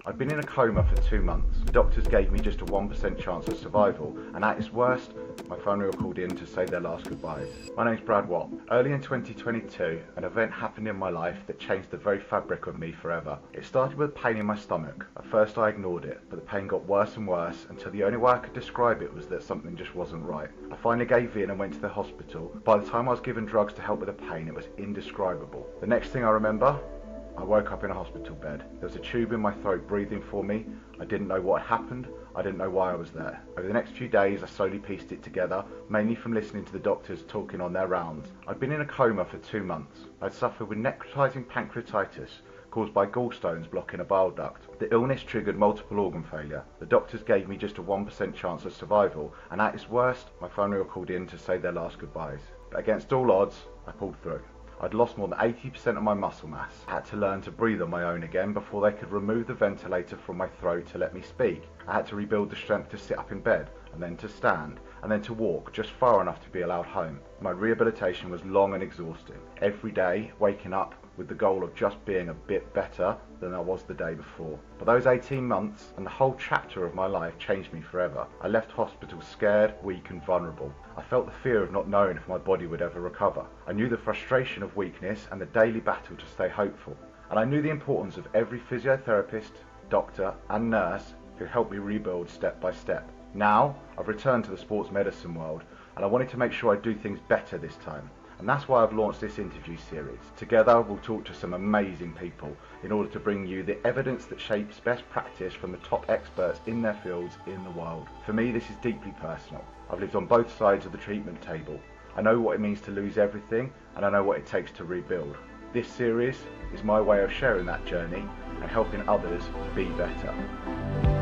I'd been in a coma for 2 months. The doctors gave me just a 1% chance of survival, and at its worst, my family were called in to say their last goodbyes. My name's Brad Watt. Early in 2022, an event happened in my life that changed the very fabric of me forever. It started with pain in my stomach. At first I ignored it, but the pain got worse and worse until the only way I could describe it was that something just wasn't right. I finally gave in and went to the hospital. By the time I was given drugs to help with the pain, it was indescribable. The next thing I remember, I woke up in a hospital bed. There was a tube in my throat breathing for me. I didn't know what had happened. I didn't know why I was there. Over the next few days, I slowly pieced it together, mainly from listening to the doctors talking on their rounds. I'd been in a coma for 2 months. I'd suffered with necrotizing pancreatitis caused by gallstones blocking a bile duct. The illness triggered multiple organ failure. The doctors gave me just a 1% chance of survival, and at its worst, my family were called in to say their last goodbyes. But against all odds, I pulled through. I'd lost more than 80% of my muscle mass. I had to learn to breathe on my own again before they could remove the ventilator from my throat to let me speak. I had to rebuild the strength to sit up in bed, and then to stand, and then to walk just far enough to be allowed home. My rehabilitation was long and exhausting. Every day, waking up with the goal of just being a bit better than I was the day before. But those 18 months and the whole chapter of my life changed me forever. I left hospital scared, weak and vulnerable. I felt the fear of not knowing if my body would ever recover. I knew the frustration of weakness and the daily battle to stay hopeful. And I knew the importance of every physiotherapist, doctor and nurse who helped me rebuild step by step. Now, I've returned to the sports medicine world and I wanted to make sure I do things better this time. And that's why I've launched this interview series. Together we'll talk to some amazing people in order to bring you the evidence that shapes best practice from the top experts in their fields in the world. For me, this is deeply personal. I've lived on both sides of the treatment table. I know what it means to lose everything, and I know what it takes to rebuild. This series is my way of sharing that journey and helping others be better.